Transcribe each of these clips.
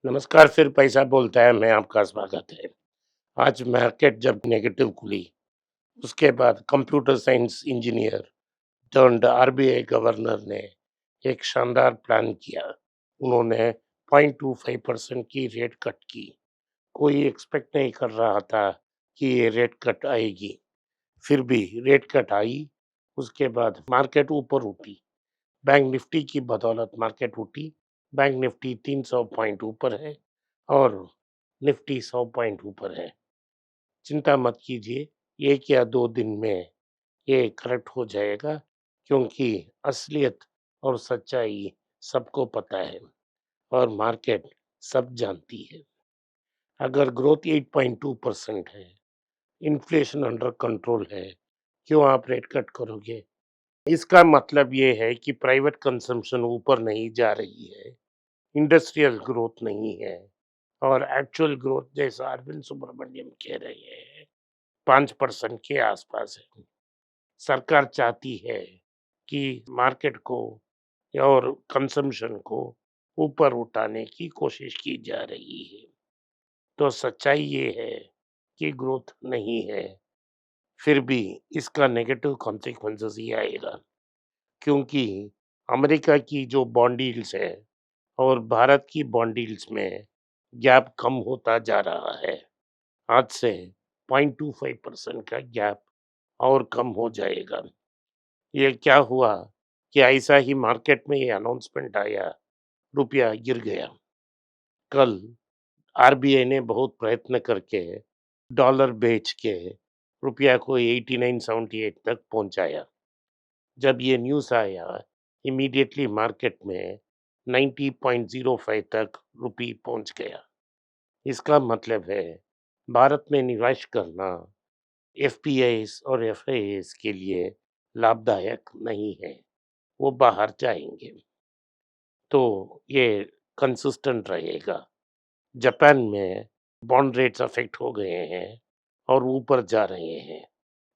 नमस्कार, फिर पैसा बोलता है मैं आपका स्वागत है। आज मार्केट जब नेगेटिव खुली, उसके बाद computer science engineer turned RBI governor ने एक शानदार प्लान किया। उन्होंने 0.25% की रेट कट की। कोई एक्सपेक्ट नहीं कर रहा था कि ये रेट कट आएगी, फिर भी रेट कट आई। उसके बाद मार्केट ऊपर उठी। बैंक निफ्टी की बदौलत मार्केट उठी। बैंक निफ्टी 300 पॉइंट ऊपर है और निफ्टी 100 पॉइंट ऊपर है। चिंता मत कीजिए, 1 या 2 दिन में ये करेक्ट हो जाएगा, क्योंकि असलियत और सच्चाई सबको पता है और मार्केट सब जानती है। अगर ग्रोथ 8.2% है, इन्फ्लेशन अंडर कंट्रोल है, क्यों आप रेट कट करोगे? इसका मतलब ये है कि प्राइवेट कंजम्पशन ऊपर नहीं जा रही है, इंडस्ट्रियल ग्रोथ नहीं है और एक्चुअल ग्रोथ जैसा अरविंद सुब्रमण्यम कह रहे हैं 5% के आसपास है। सरकार चाहती है कि मार्केट को और कंजम्पशन को ऊपर उठाने की कोशिश की जा रही है। तो सच्चाई ये है कि ग्रोथ नहीं है, फिर भी इसका नेगेटिव कॉन्सिक्वेंसेस ही आएगा, क्योंकि अमेरिका की जो बॉन्ड यील्ड्स है और भारत की बॉन्ड यील्ड्स में गैप कम होता जा रहा है। आज से 0.25% का गैप और कम हो जाएगा। ये क्या हुआ कि ऐसा ही मार्केट में ये अनाउंसमेंट आया, रुपया गिर गया। कल आरबीआई ने बहुत प्रयत्न करके डॉलर बेच के रुपया को 89-78 तक पहुंचाया। जब ये न्यूज़ आया, इमीडिएटली मार्केट में 90.05 तक रुपी पहुंच गया। इसका मतलब है भारत में निवेश करना एफपीआईज और एफआईआईज के लिए लाभदायक नहीं है, वो बाहर जाएंगे। तो ये कंसिस्टेंट रहेगा। जापान में बॉन्ड रेट्स अफेक्ट हो गए हैं और ऊपर जा रहे हैं,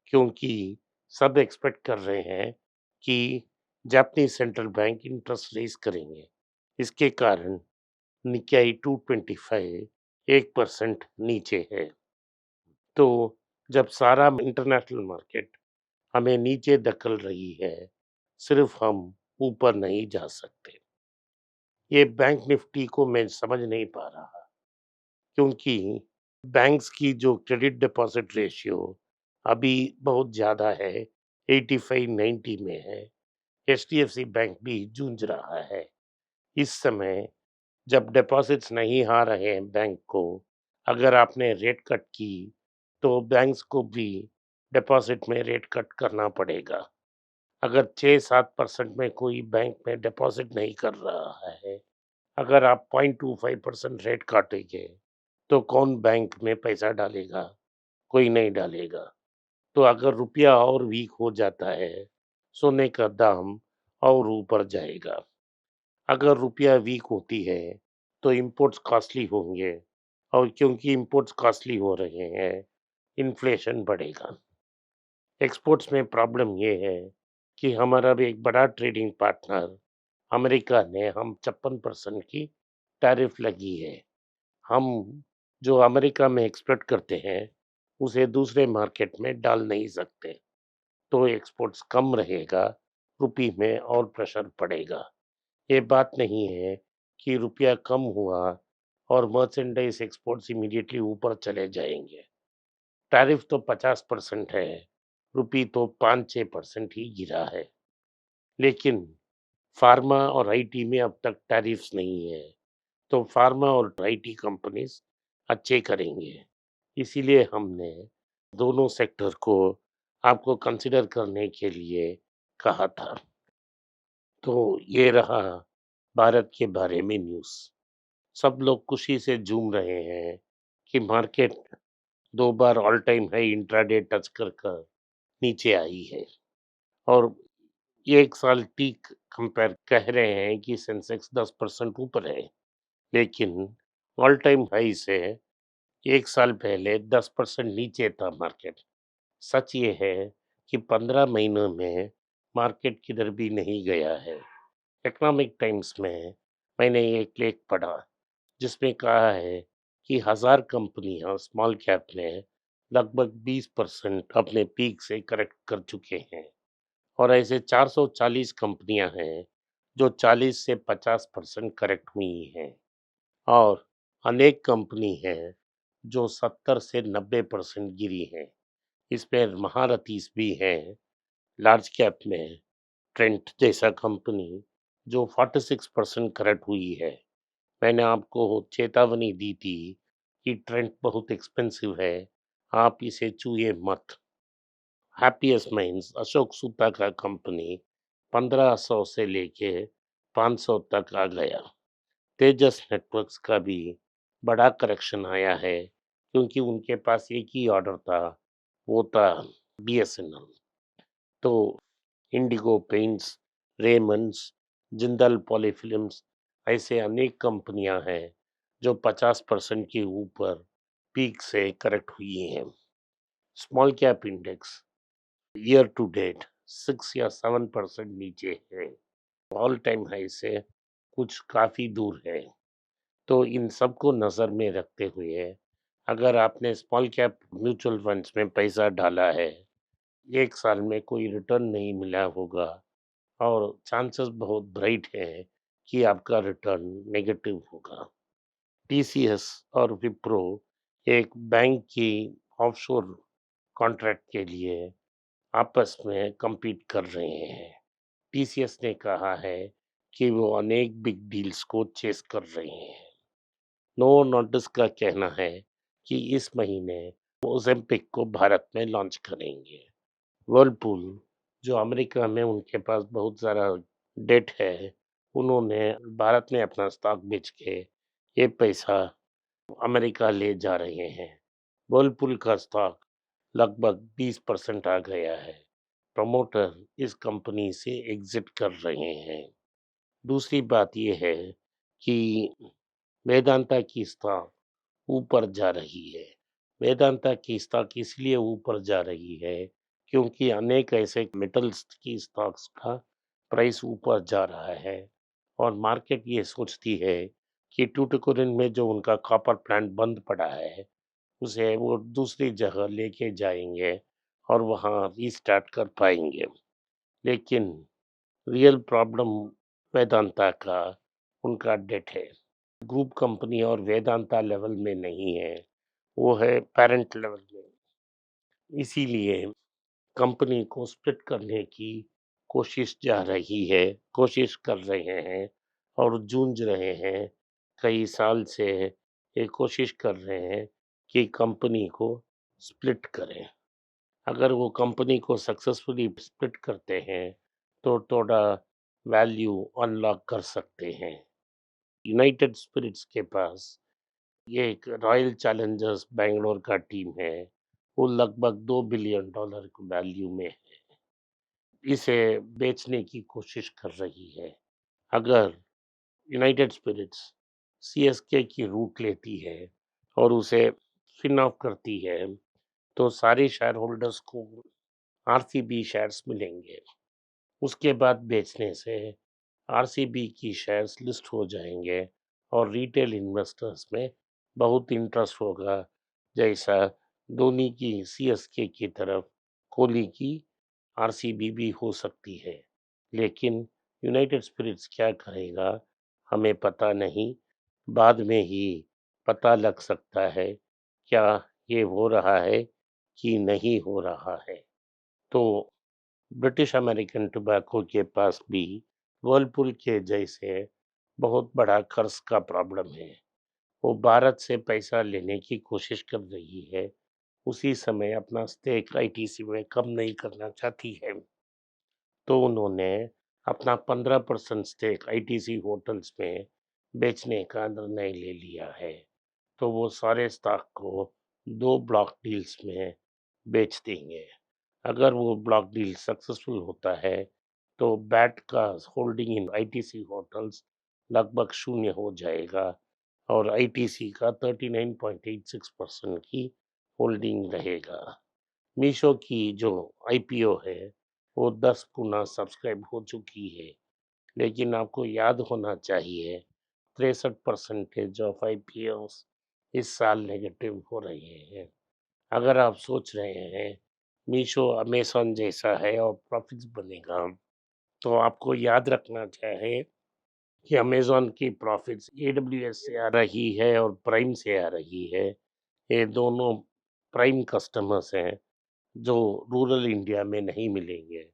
क्योंकि सब एक्सपेक्ट कर रहे हैं कि Japanese central bank interest raise करेंगे। इसके कारण निकाई 225 1% नीचे है। तो जब सारा इंटरनेशनल मार्केट हमें नीचे धकेल रही है, सिर्फ हम ऊपर नहीं जा सकते। ये बैंक निफ्टी को मैं समझ नहीं पा रहा, क्योंकि बैंक्स की जो क्रेडिट डिपॉजिट रेशियो अभी बहुत ज़्यादा है, 85-90 में है। एचडीएफसी बैंक भी जूझ रहा है। इस समय जब डिपॉजिट्स नहीं आ रहे हैं बैंक को, अगर आपने रेट कट की, तो बैंक्स को भी डिपॉजिट में रेट कट करना पड़ेगा। अगर 6-7% में कोई बैंक में डिपॉजिट नहीं कर रहा है, अगर आप 0.25% रेट काटेंगे, तो कौन बैंक में पैसा डालेगा? कोई नहीं डालेगा। तो अगर रुपया और वीक हो जाता है, सोने का दाम और ऊपर जाएगा। अगर रुपया वीक होती है, तो इंपोर्ट्स कॉस्टली होंगे और क्योंकि इंपोर्ट्स कॉस्टली हो रहे हैं, इन्फ्लेशन बढ़ेगा। एक्सपोर्ट्स में प्रॉब्लम ये है कि हमारा भी एक बड़ा ट्रेडिंग पार्टनर अमेरिका ने हम 56% की टैरिफ लगी है। हम जो अमेरिका में एक्सपोर्ट करते हैं, उसे दूसरे मार्केट में डाल नहीं सकते। तो एक्सपोर्ट्स कम रहेगा, रुपी में और प्रेशर पड़ेगा। ये बात नहीं है कि रुपया कम हुआ और मर्चेंडाइज एक्सपोर्ट्स इमीडिएटली ऊपर चले जाएंगे। टैरिफ तो 50% है, रुपी तो 5-6% ही गिरा है। लेकिन फार्मा और आईटी में अब तक टैरिफ्स नहीं है, तो फार्मा और आईटी कंपनीज अच्छे करेंगे। इसीलिए हमने दोनों सेक्टर को आपको कंसिडर करने के लिए कहा था। तो ये रहा भारत के बारे में न्यूज़। सब लोग खुशी से झूम रहे हैं कि मार्केट 2 बार all time high intraday touch कर कर नीचे आई है और ये 1 साल टीक कंपेयर कह रहे हैं कि सेंसेक्स 10% ऊपर है, लेकिन ऑल टाइम हाई से 1 साल पहले 10% नीचे था मार्केट। सच ये है कि 15 महीनों में मार्केट किधर भी नहीं गया है। इकोनॉमिक टाइम्स में मैंने एक लेख पढ़ा, जिसमें कहा है कि 1000 कंपनियां स्मॉल कैप में लगभग 20% अपने पीक से करेक्ट कर चुके हैं और ऐसे 440 कंपनियां हैं जो 40 से 50% करेक्ट हुई हैं और अनेक कंपनी हैं जो 70 से 90% गिरी हैं। इसमें महारथीज भी हैं लार्ज कैप में, ट्रेंट जैसा कंपनी जो 46% करेक्ट हुई है। मैंने आपको चेतावनी दी थी कि ट्रेंट बहुत एक्सपेंसिव है, आप इसे छुए मत। हैप्पीएस्ट माइंड्स अशोक सूता का कंपनी 1500 से लेके 500 तक आ गया। तेजस नेटवर्क्स का भी बड़ा करेक्शन आया है क्योंकि उनके पास एक ही ऑर्डर था, वो था बीएसएनएल। तो इंडिगो पेंट्स, रेमंड्स, जिंदल पॉलीफिल्म्स ऐसे अनेक कंपनियां हैं जो 50% के ऊपर पीक से करेक्ट हुई हैं। Small cap index year to date 6 या 7% नीचे है, ऑल टाइम हाई से कुछ काफी दूर है। तो इन सबको नजर में रखते हुए अगर आपने स्मॉल कैप म्यूचुअल फंड्स में पैसा डाला है, एक साल में कोई रिटर्न नहीं मिला होगा और चांसेस बहुत ब्राइट है कि आपका रिटर्न नेगेटिव होगा। टीसीएस और विप्रो एक बैंक की ऑफशोर कॉन्ट्रैक्ट के लिए आपस में compete कर रहे हैं। टीसीएस ने कहा है कि वो अनेक बिग डील्स को चेस कर रहे हैं। नोवो नॉर्डिस्क का कहना है कि इस महीने ओजेम्पिक को भारत में लॉन्च करेंगे। वर्लपूल जो अमेरिका में उनके पास बहुत सारा डेट है, उन्होंने भारत में अपना स्टॉक बेच के ये पैसा अमेरिका ले जा रहे हैं। वर्लपूल का स्टॉक लगभग 20% आ गया है। प्रमोटर इस कंपनी से एग्जिट कर रहे हैं। दूसरी बात यह है कि वेदांता की स्टॉक ऊपर जा रही है। वेदांता की स्टॉक इसलिए ऊपर जा रही है क्योंकि अनेक ऐसे मेटल्स की स्टॉक्स का प्राइस ऊपर जा रहा है और मार्केट ये सोचती है कि टूटिकोरिन में जो उनका कॉपर प्लांट बंद पड़ा है उसे वो दूसरी जगह लेके जाएंगे और वहाँ रीस्टार्ट कर पाएंगे। लेकिन रियल प्रॉब्लम वेदांता का उनका डेट है, ग्रुप कंपनी और वेदांता लेवल में नहीं है, वो है पेरेंट लेवल में। इसीलिए कंपनी को स्प्लिट करने की कोशिश कर रहे हैं और जूझ रहे हैं। कई साल से ये कोशिश कर रहे हैं कि कंपनी को स्प्लिट करें। अगर वो कंपनी को सक्सेसफुली स्प्लिट करते हैं तो थोड़ा वैल्यू अनलॉक कर सकते हैं। यूनाइटेड स्पिरिट्स के पास ये एक रॉयल चैलेंजर्स बैंगलोर का टीम है, वो लगभग $2 बिलियन वैल्यू में है। इसे बेचने की कोशिश कर रही है। अगर यूनाइटेड स्पिरिट्स सीएसके की रूट लेती है और उसे स्पिन ऑफ करती है तो सारे शेयर होल्डर्स को आरसीबी शेयर्स मिलेंगे। उसके बाद बेचने से आरसीबी की शेयर्स लिस्ट हो जाएंगे और रिटेल इन्वेस्टर्स में बहुत इंटरेस्ट होगा, जैसा धोनी की सीएसके की तरफ कोहली की आरसीबी भी हो सकती है। लेकिन यूनाइटेड स्पिरिट्स क्या करेगा हमें पता नहीं, बाद में ही पता लग सकता है क्या ये हो रहा है कि नहीं हो रहा है। तो ब्रिटिश अमेरिकन टोबैको के पास भी वर्लपुल के जैसे बहुत बड़ा कर्ज का प्रॉब्लम है। वो भारत से पैसा लेने की कोशिश कर रही है, उसी समय अपना स्टेक आईटीसी में कम नहीं करना चाहती है। तो उन्होंने अपना 15% स्टेक आईटीसी होटल्स में बेचने का निर्णय ले लिया है। तो वो सारे स्टॉक को 2 ब्लॉक डील्स में बेच देंगे। अगर वो ब्लॉक डील सक्सेसफुल होता है तो बैट का होल्डिंग इन आईटीसी होटल्स लगभग शून्य हो जाएगा और आईटीसी का 39.86% की होल्डिंग रहेगा। मीशो की जो आईपीओ है वो 10 गुना सब्सक्राइब हो चुकी है। लेकिन आपको याद होना चाहिए 63% ऑफ आईपीओस इस साल नेगेटिव हो रहे हैं। अगर आप सोच रहे हैं मीशो अमेज़न जैसा है और प्रॉफ़िट्स बनेगा, तो आपको याद रखना चाहिए कि अमेज़न की प्रॉफ़िट्स एडब्ल्यूएस से आ रही है और प्राइम से आ रही है। ये दोनों प्राइम कस्टमर्स हैं, जो रूरल इंडिया में नहीं मिलेंगे।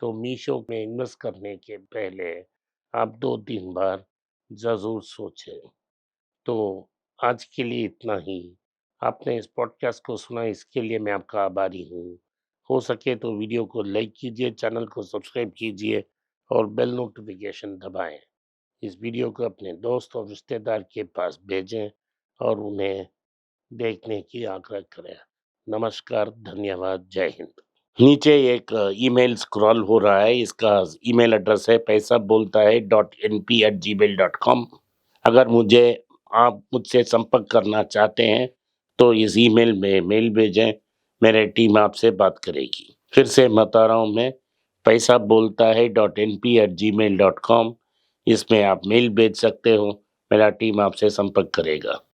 तो मीशो में इन्वेस्ट करने के पहले आप 2-3 बार ज़रूर सोचें। तो आज के लिए इतना ही। आपने इस पॉडकास्ट को सुना इसके लिए मैं आपका आभारी हूँ। हो सके तो वीडियो को लाइक कीजिए, चैनल को सब्सक्राइब कीजिए और बेल नोटिफ़िकेशन दबाएँ। इस वीडियो को अपने दोस्त और रिश्तेदार के पास भेजें और उन्हें देखने की आग्रह करें। नमस्कार, धन्यवाद, जय हिंद। नीचे एक ईमेल स्क्रॉल हो रहा है, इसका ईमेल एड्रेस है paisa bolta hai.np@gmail.com। अगर आप मुझसे संपर्क करना चाहते हैं तो इस ईमेल में मेल भेजें, मेरी टीम आपसे बात करेगी। फिर से बता रहा हूँ मैं, पैसा बोलता है .np@gmail.com। इसमें आप मेल भेज सकते हो, मेरा टीम आपसे संपर्क करेगा।